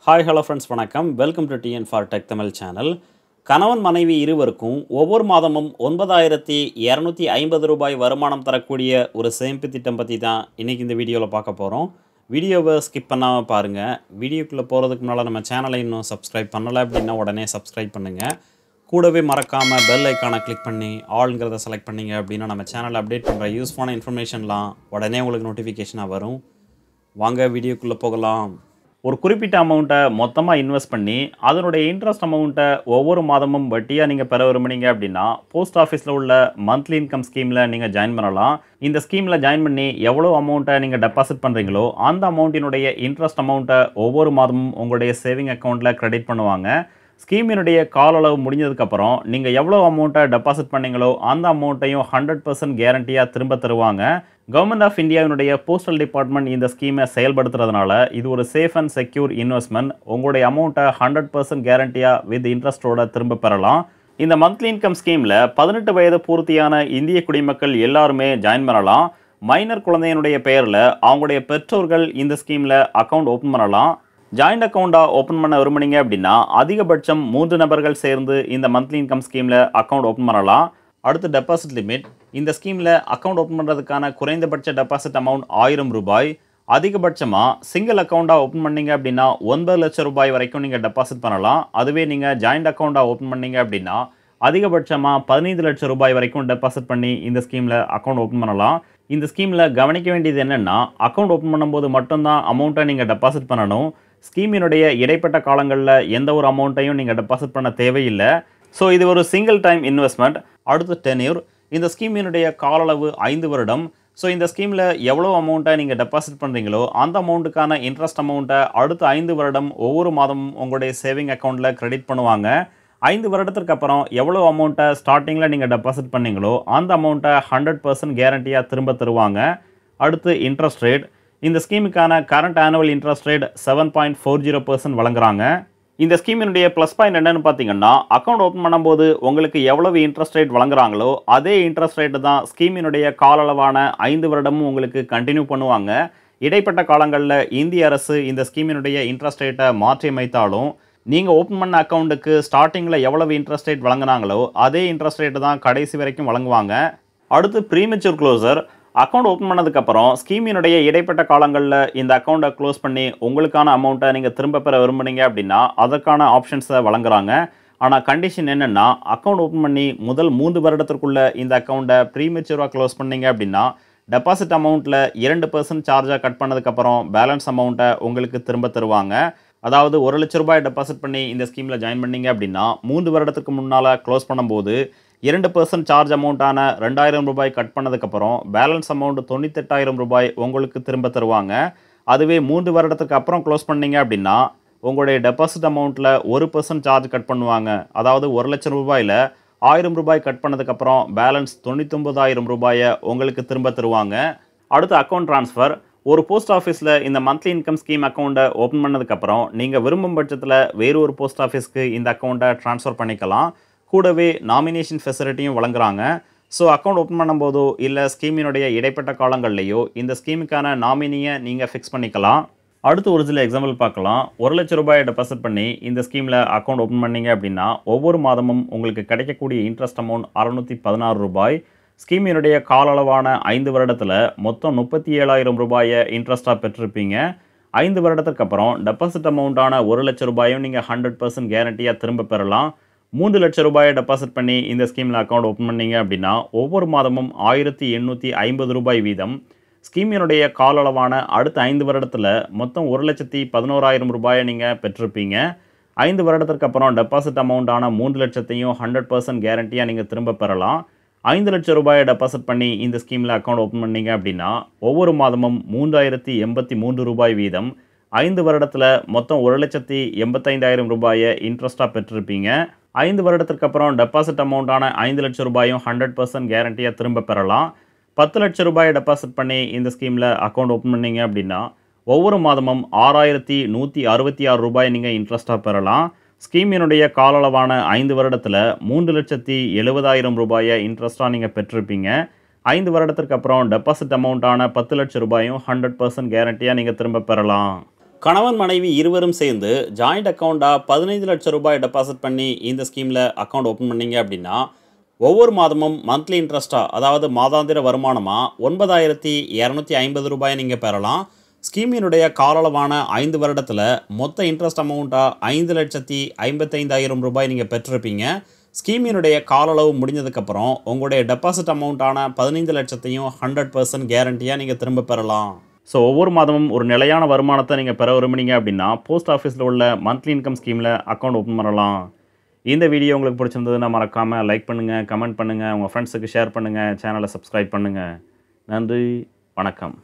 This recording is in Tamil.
ஹாய் ஹலோ ஃப்ரெண்ட்ஸ் வணக்கம். Welcome to TN for tech Tamil channel. கணவன் மனைவி இருவருக்கும் ஒவ்வொரு மாதமும் 9,250 ரூபாய் வருமானம் தரக்கூடிய ஒரு சேமிப்பு திட்டம் பற்றி தான் இன்றைக்கி இந்த வீடியோவில் பார்க்க போகிறோம். வீடியோவை ஸ்கிப் பண்ணாமல் பாருங்கள். வீடியோக்குள்ளே போகிறதுக்கு முன்னால் நம்ம சேனலை இன்னும் சப்ஸ்கிரைப் பண்ணலை அப்படின்னா உடனே சப்ஸ்கிரைப் பண்ணுங்கள். கூடவே மறக்காமல் பெல் ஐக்கானை கிளிக் பண்ணி ஆல்ங்கிறத செலக்ட் பண்ணிங்க அப்படின்னா நம்ம சேனலில் அப்டேட் பண்ணுற யூஸ்ஃபுல்லான இன்ஃபர்மேஷன்லாம் உடனே உங்களுக்கு நோட்டிஃபிகேஷனாக வரும். வாங்க வீடியோக்குள்ளே போகலாம். ஒரு குறிப்பிட்ட அமௌண்ட்டை மொத்தமாக இன்வெஸ்ட் பண்ணி அதனுடைய இன்ட்ரெஸ்ட் அமௌண்ட்டை ஒவ்வொரு மாதமும் வட்டியாக நீங்கள் பெற விரும்புனீங்க அப்படின்னா போஸ்ட் ஆஃபீஸில் உள்ள மந்த்லி இன்கம் ஸ்கீமில் நீங்கள் ஜாயின் பண்ணலாம். இந்த ஸ்கீமில் ஜாயின் பண்ணி எவ்வளோ அமௌண்ட்டை நீங்கள் டெபாசிட் பண்ணுறீங்களோ அந்த அமௌண்ட்டினுடைய இன்ட்ரெஸ்ட் அமௌண்ட்டை ஒவ்வொரு மாதமும் உங்களுடைய சேவிங் அக்கௌண்ட்டில் கிரெடிட் பண்ணுவாங்க. ஸ்கீமினுடைய கால அளவு முடிஞ்சதுக்கப்புறம் நீங்கள் எவ்வளோ அமௌண்ட்டை டெபாசிட் பண்ணீங்களோ அந்த அமௌண்ட்டையும் 100% கேரண்டியாக திரும்ப தருவாங்க. கவர்மெண்ட் ஆஃப் இந்தியாவினுடைய போஸ்டல் டிபார்ட்மெண்ட் இந்த ஸ்கீமை செயல்படுத்துறதுனால இது ஒரு சேஃப் அண்ட் செக்யூர் இன்வெஸ்ட்மெண்ட். உங்களுடைய அமௌண்ட்டை 100% கேரண்டியாக வித் இன்ட்ரெஸ்ட்டோட திரும்ப பெறலாம். இந்த மந்த்லி இன்கம் ஸ்கீமில் 18 வயது பூர்த்தியான இந்திய குடிமக்கள் எல்லாருமே ஜாயின் பண்ணலாம். மைனர் குழந்தையினுடைய பெயரில் அவங்களுடைய பெற்றோர்கள் இந்த ஸ்கீமில் அக்கௌண்ட் ஓப்பன் பண்ணலாம். ஜாயிண்ட் அக்கௌண்ட்டாக ஓப்பன் பண்ண விரும்புனீங்க அப்படின்னா அதிகபட்சம் 3 நபர்கள் சேர்ந்து இந்த மந்த்லி இன்கம் ஸ்கீமில் அக்கௌண்ட் ஓப்பன் பண்ணலாம். அடுத்து டெபாசிட் லிமிட். இந்த ஸ்கீமில் அக்கௌண்ட் ஓப்பன் பண்ணுறதுக்கான குறைந்தபட்ச டெபாசிட் அமௌண்ட் 1000 ரூபாய். அதிகபட்சமாக சிங்கிள் அக்கௌண்ட்டாக ஓப்பன் பண்ணீங்க அப்படின்னா 9 லட்சம் ரூபாய் வரைக்கும் நீங்கள் டெபாசிட் பண்ணலாம். அதுவே நீங்கள் ஜாயிண்ட் அக்கௌண்ட்டாக ஓப்பன் பண்ணீங்க அப்படின்னா அதிகபட்சமாக 15 லட்சம் ரூபாய் வரைக்கும் டெபாசிட் பண்ணி இந்த ஸ்கீமில் அக்கௌண்ட் ஓப்பன் பண்ணலாம். இந்த ஸ்கீமில் கவனிக்க வேண்டியது என்னென்னா அக்கௌண்ட் ஓப்பன் பண்ணும்போது மட்டும்தான் அமௌண்ட்டை நீங்கள் டெபாசிட் பண்ணணும். ஸ்கீமினுடைய இடைப்பட்ட காலங்களில் எந்த ஒரு அமௌண்ட்டையும் நீங்கள் டெபாசிட் பண்ண தேவையில்லை. ஸோ இது ஒரு சிங்கிள் டைம் இன்வெஸ்ட்மெண்ட். அடுத்து டென்யூர். இந்த ஸ்கீமினுடைய கால அளவு 5 வருடம். ஸோ இந்த ஸ்கீமில் எவ்வளோ அமௌண்ட்டை நீங்கள் டெபாசிட் பண்ணுறீங்களோ அந்த அமௌண்ட்டுக்கான இன்ட்ரெஸ்ட் அமௌண்ட்டை அடுத்த 5 வருடம் ஒவ்வொரு மாதமும் உங்களுடைய சேவிங் அக்கௌண்ட்டில் கிரெடிட் பண்ணுவாங்க. 5 வருடத்திற்கு அப்புறம் எவ்வளோ அமௌண்ட்டை ஸ்டார்டிங்கில் நீங்கள் டெபாசிட் பண்ணீங்களோ அந்த அமௌண்ட்டை 100% கேரண்டியாக திரும்ப தருவாங்க. அடுத்து இன்ட்ரெஸ்ட் ரேட். இந்த ஸ்கீமுக்கான கரண்ட் ஆனுவல் இன்ட்ரெஸ்ட் ரேட் 7.40% வழங்குறாங்க. இந்த ஸ்கீமினுடைய ப்ளஸ் பாயிண்ட் என்னன்னு பார்த்தீங்கன்னா அக்கௌண்ட் ஓப்பன் பண்ணும்போது உங்களுக்கு எவ்வளவு இன்ட்ரெஸ்ட் ரேட் வழங்குறாங்களோ அதே இன்ட்ரெஸ்ட் ரேட்டு தான் ஸ்கீமினுடைய கால அளவான 5 வருடமும் உங்களுக்கு கண்டினியூ பண்ணுவாங்க. இடைப்பட்ட காலங்களில் இந்திய அரசு இந்த ஸ்கீமினுடைய இன்ட்ரெஸ்ட் ரேட்டை மாற்றி அமைத்தாலும் நீங்கள் ஓப்பன் பண்ண அக்கௌண்ட்டுக்கு ஸ்டார்டிங்கில் எவ்வளவு இன்ட்ரெஸ்ட் ரேட் வழங்கினாங்களோ அதே இன்ட்ரெஸ்ட் ரேட்டு தான் கடைசி வரைக்கும் வழங்குவாங்க. அடுத்து ப்ரீமெச்சூர் க்ளோசர். அக்கௌண்ட் ஓப்பன் பண்ணதுக்கப்புறம் ஸ்கீமினுடைய இடைப்பட்ட காலங்களில் இந்த அக்கௌண்ட்டை க்ளோஸ் பண்ணி உங்களுக்கான அமௌண்ட்டை நீங்கள் திரும்ப பெற விரும்புனீங்க அப்படின்னா அதற்கான ஆப்ஷன்ஸை வழங்குறாங்க. ஆனால் கண்டிஷன் என்னென்னா அக்கௌண்ட் ஓப்பன் பண்ணி முதல் 3 வருடத்திற்குள்ளே இந்த அக்கௌண்ட்டை ப்ரீமெச்சூராக க்ளோஸ் பண்ணீங்க அப்படின்னா டெபாசிட் அமௌண்ட்டில் 2% சார்ஜாக கட் பண்ணதுக்கப்புறம் பேலன்ஸ் அமௌண்ட்டை உங்களுக்கு திரும்ப தருவாங்க. அதாவது 1 லட்ச ரூபாய் டெபாசிட் பண்ணி இந்த ஸ்கீமில் ஜாயின் பண்ணீங்க அப்படின்னா 3 வருடத்துக்கு முன்னால் க்ளோஸ் பண்ணும்போது 2% சார்ஜ் அமௌண்ட்டான 2000 ரூபாய் கட் பண்ணதுக்கப்புறம் பேலன்ஸ் அமௌண்ட் 98,000 ரூபாய் உங்களுக்கு திரும்ப தருவாங்க. அதுவே 3 வருடத்துக்கு அப்புறம் க்ளோஸ் பண்ணீங்க அப்படின்னா உங்களுடைய டெபாசிட் அமௌண்ட்டில் 1% சார்ஜ் கட் பண்ணுவாங்க. அதாவது 1 லட்சம் ரூபாயில் 1000 ரூபாய் கட் பண்ணதுக்கப்புறம் பேலன்ஸ் 99,000 ரூபாயை உங்களுக்கு திரும்ப தருவாங்க. அடுத்து அக்கௌண்ட் ட்ரான்ஸ்ஃபர். ஒரு போஸ்ட் ஆஃபீஸில் இந்த மந்த்லி இன்கம் ஸ்கீம் அக்கௌண்ட்டை ஓப்பன் பண்ணதுக்கப்புறம் நீங்கள் விரும்பும் பட்சத்தில் வேறு ஒரு போஸ்ட் ஆஃபீஸ்க்கு இந்த அக்கௌண்ட்டை ட்ரான்ஸ்ஃபர் பண்ணிக்கலாம். கூடவே நாமினேஷன் ஃபெசிலிட்டியும் வழங்குறாங்க. ஸோ அக்கௌண்ட் ஓப்பன் பண்ணும்போதோ இல்லை ஸ்கீமினுடைய இடைப்பட்ட காலங்கள்லையோ இந்த ஸ்கீமுக்கான நாமினியை நீங்கள் ஃபிக்ஸ் பண்ணிக்கலாம். அடுத்து ஒரு சில எக்ஸாம்பிள் பார்க்கலாம். 1 லட்ச ரூபாயை டெபாசிட் பண்ணி இந்த ஸ்கீமில் அக்கௌண்ட் ஓப்பன் பண்ணீங்க அப்படின்னா ஒவ்வொரு மாதமும் உங்களுக்கு கிடைக்கக்கூடிய இன்ட்ரெஸ்ட் அமௌண்ட் 616 ரூபாய். ஸ்கீமினுடைய கால அளவான 5 வருடத்தில் மொத்தம் 37,000 ரூபாயை இன்ட்ரெஸ்ட்டாக பெற்றிருப்பீங்க. 5 வருடத்துக்கு அப்புறம் டெபாசிட் அமௌண்ட்டான 1 லட்ச ரூபாயும் நீங்கள் 100% கேரண்டியாக திரும்ப பெறலாம். 3 லட்ச ரூபாயை டெபாசிட் பண்ணி இந்த ஸ்கீமில் அக்கௌண்ட் ஓப்பன் பண்ணீங்க அப்படின்னா ஒவ்வொரு மாதமும் 1850 ரூபாய் வீதம். ஸ்கீமினுடைய கால அளவான அடுத்த 5 வருடத்தில் மொத்தம் 1,11,000 ரூபாயை நீங்கள் பெற்றிருப்பீங்க. 5 வருடத்திற்கு அப்புறம் டெபாசிட் அமௌண்ட்டான 3 லட்சத்தையும் 100% கேரண்டியாக நீங்கள் திரும்ப பெறலாம். 5 லட்சம் ரூபாயை டெபாசிட் பண்ணி இந்த ஸ்கீமில் அக்கௌண்ட் ஓப்பன் பண்ணீங்க அப்படின்னா ஒவ்வொரு மாதமும் 3,083 ரூபாய் வீதம். 5 வருடத்தில் மொத்தம் 1,85,000 ரூபாயை இன்ட்ரெஸ்ட்டாக பெற்றிருப்பீங்க. 5 வருடத்திற்கு அப்புறம் டெபாசிட் அமௌண்ட்டான 5 லட்சம் ரூபாயும் 100% கேரண்டியாக திரும்ப பெறலாம். 10 லட்சம் ரூபாயை டெபாசிட் பண்ணி இந்த ஸ்கீமில் அக்கௌண்ட் ஓப்பன் பண்ணீங்க அப்படின்னா ஒவ்வொரு மாதமும் 6,166 ரூபாய் நீங்கள் இன்ட்ரெஸ்ட்டாக பெறலாம். ஸ்கீமினுடைய கால அளவான 5 வருடத்தில் 3,70,000 ரூபாயை இன்ட்ரெஸ்ட்டாக நீங்கள் பெற்றிருப்பீங்க. 5 வருடத்திற்கு அப்புறம் டெபாசிட் அமௌண்ட்டான 10 லட்சம் ரூபாயும் 100% கேரண்டியாக நீங்கள் திரும்ப பெறலாம். கணவன் மனைவி இருவரும் சேர்ந்து ஜாயிண்ட் அக்கௌண்ட்டாக 15 லட்சம் ரூபாய் டெபாசிட் பண்ணி இந்த ஸ்கீமில் அக்கௌண்ட் ஓப்பன் பண்ணீங்க அப்படின்னா ஒவ்வொரு மாதமும் மந்த்லி இன்ட்ரெஸ்ட்டாக, அதாவது மாதாந்திர வருமானமாக 9,250 ரூபாயை நீங்கள் பெறலாம். ஸ்கீமினுடைய காலளவான 5 வருடத்தில் மொத்த இன்ட்ரெஸ்ட் அமௌண்ட்டாக 5,55,000 ரூபாய் நீங்கள் பெற்றிருப்பீங்க. ஸ்கீமினுடைய காலளவு முடிஞ்சதுக்கப்புறம் உங்களுடைய டெபாசிட் அமௌண்ட்டான 15 லட்சத்தையும் 100% கேரண்டியாக நீங்கள் திரும்ப பெறலாம். ஸோ ஒவ்வொரு மாதமும் ஒரு நிலையான வருமானத்தை நீங்கள் பெற விரும்புனீங்க அப்படின்னா போஸ்ட் ஆஃபீஸில் உள்ள மந்த்லி இன்கம் ஸ்கீமில் அக்கௌண்ட் ஓப்பன் பண்ணலாம். இந்த வீடியோ உங்களுக்கு பிடிச்சிருந்ததுன்னா மறக்காமல் லைக் பண்ணுங்கள், கமெண்ட் பண்ணுங்கள், உங்கள் ஃப்ரெண்ட்ஸுக்கு ஷேர் பண்ணுங்கள், சேனலை சப்ஸ்கிரைப் பண்ணுங்கள். நன்றி, வணக்கம்.